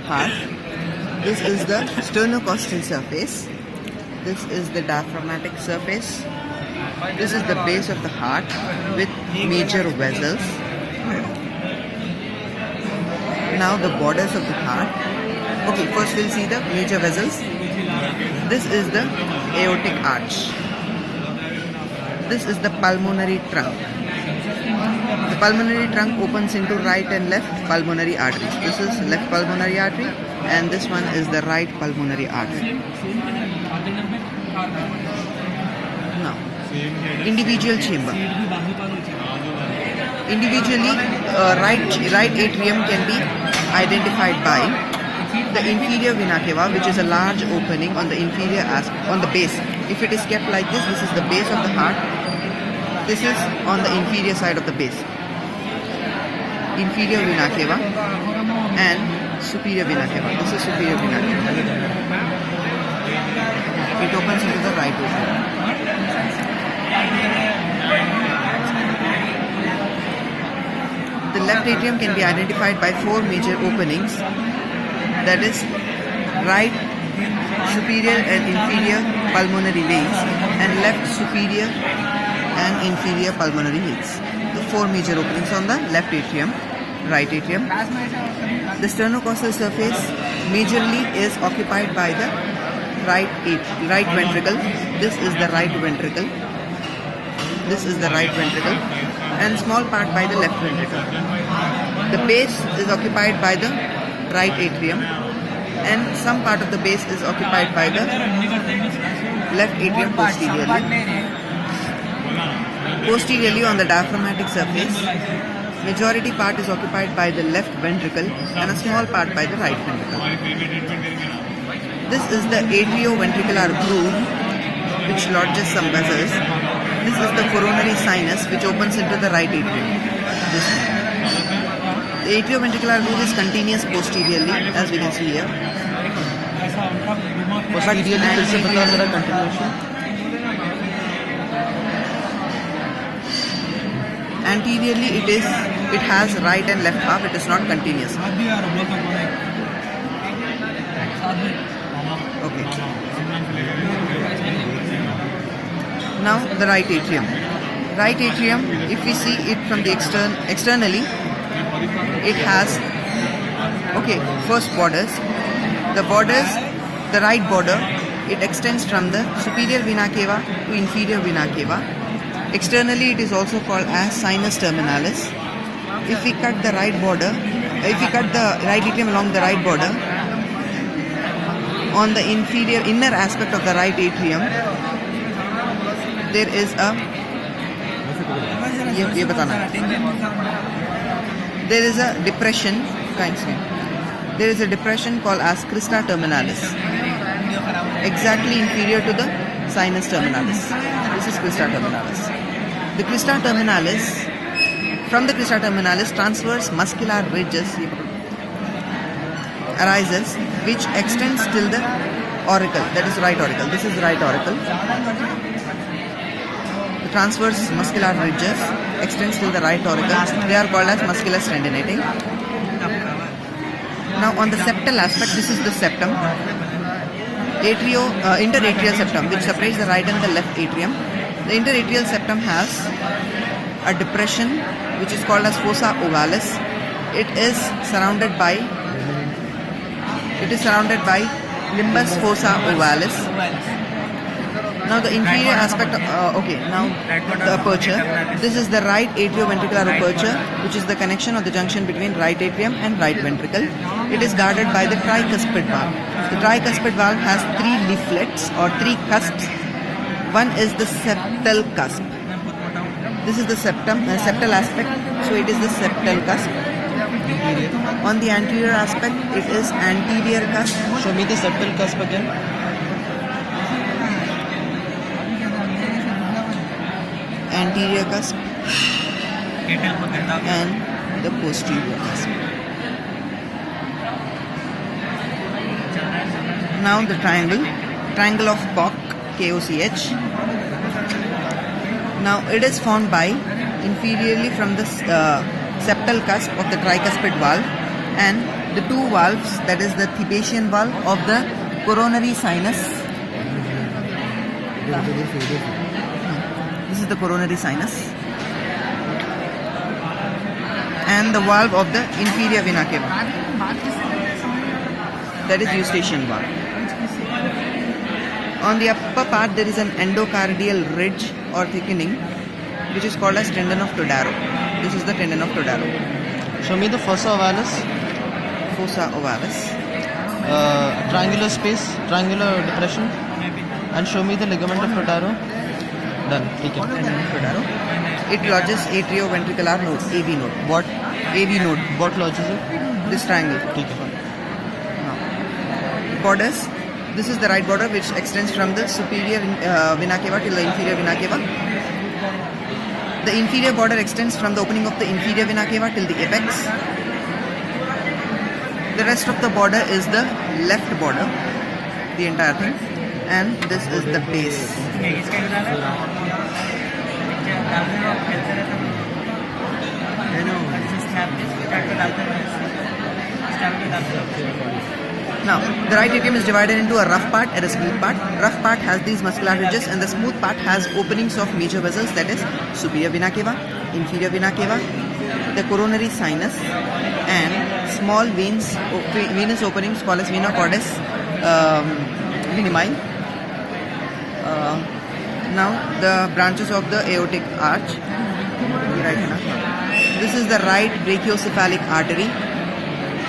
heart. This is the sternocostal surface. This is the diaphragmatic surface. This is the base of the heart with major vessels. Now the borders of the heart. Okay, first we'll see the major vessels. This is the aortic arch. This is the pulmonary trunk. The pulmonary trunk opens into right and left pulmonary arteries. This is left pulmonary artery and this one is the right pulmonary artery. Now, individual chamber. Individually, right atrium can be identified by the inferior vena cava, which is a large opening on the inferior aspect, on the base. If it is kept like this is the base of the heart. This is on the inferior side of the base. Inferior vena cava and superior vena cava. This is superior vena cava. It opens into the right atrium. The left atrium can be identified by four major openings, that is right superior and inferior pulmonary veins and left superior and inferior pulmonary veins. The four major openings on the left atrium, right atrium. The sternocostal surface majorly is occupied by the right ventricle. This is the right ventricle. This is the right ventricle and small part by the left ventricle. The base is occupied by the right atrium and some part of the base is occupied by the left atrium posteriorly. Posteriorly on the diaphragmatic surface, majority part is occupied by the left ventricle and a small part by the right ventricle. This is the atrioventricular groove which lodges some vessels. This is the coronary sinus which opens into the right atrium. The atrioventricular groove is continuous posteriorly, as we can see here. Anteriorly it has right and left half, it is not continuous. Okay. Now the right atrium. Right atrium, if we see it from the externally, it has, okay, first borders. The right border, it extends from the superior vena cava to inferior vena cava. Externally, it is also called as sinus terminalis. If we cut the right border, if we cut the right atrium along the right border, on the inner aspect of the right atrium, there is a there is a depression. There is a depression called as crista terminalis, exactly inferior to the sinus terminalis. This is crista terminalis. The crista terminalis, from the crista terminalis, transverse muscular ridges arises, which extends till the auricle, that is right auricle. This is right auricle. The transverse muscular ridges extends till the right auricle. They are called as musculus tendinite. Now on the septal aspect, this is the septum, interatrial septum, which separates the right and the left atrium. The interatrial septum has a depression which is called as fossa ovalis. It is surrounded by limbus fossa ovalis. Now the inferior aspect, now the aperture. This is the right atrioventricular aperture, which is the connection or the junction between right atrium and right ventricle. It is guarded by the tricuspid valve. The tricuspid valve has three leaflets or three cusps. One is the septal cusp. This is the septal aspect, so it is the septal cusp. On the anterior aspect, it is anterior cusp. Show me the septal cusp again. Anterior cusp and the posterior cusp. Now the triangle of Koch, KOCH. Now it is formed by inferiorly from the septal cusp of the tricuspid valve and the two valves, that is the Thebesian valve of the coronary sinus. This is the coronary sinus. And the valve of the inferior vena cava. That is Eustachian valve. On the upper part there is an endocardial ridge or thickening which is called as tendon of Todaro. This is the tendon of Todaro. Show me the fossa ovalis. Fossa ovalis. Triangular space, triangular depression. And show me the ligament of Todaro. Done. ठीक है. Tendon of Todaro. It lodges atrioventricular node, AV node. What? AV node. What lodges it? This triangle. ठीक है. Now, borders. This is the right border which extends from the superior vena cava till the inferior vena cava. The inferior border extends from the opening of the inferior vena cava till the apex. The rest of the border is the left border, the entire thing, and this is the base. Now, the right atrium is divided into a rough part and a smooth part. Rough part has these muscular ridges and the smooth part has openings of major vessels, that is superior vena cava, inferior vena cava, the coronary sinus, and small veins, venous openings called as vena caudas minimi. Now, the branches of the aortic arch. This is the right brachiocephalic artery,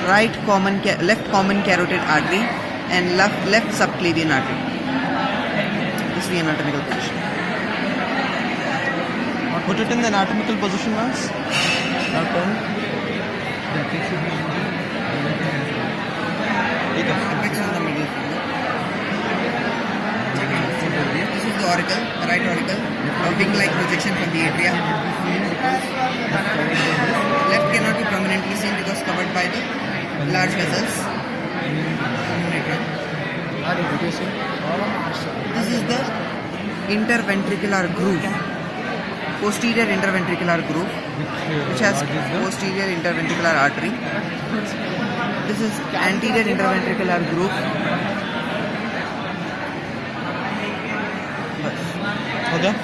left common carotid artery, and left subclavian artery. This is the anatomical position. Put it in the anatomical position once. Now turn. ठीक है. Apex is the middle finger. This is the auricle, the right auricle, a wing-like projection from the atria. Left cannot be prominently seen because covered by the large vessels. This is the interventricular groove, posterior interventricular groove, which has posterior interventricular artery. This is anterior interventricular groove. Okay.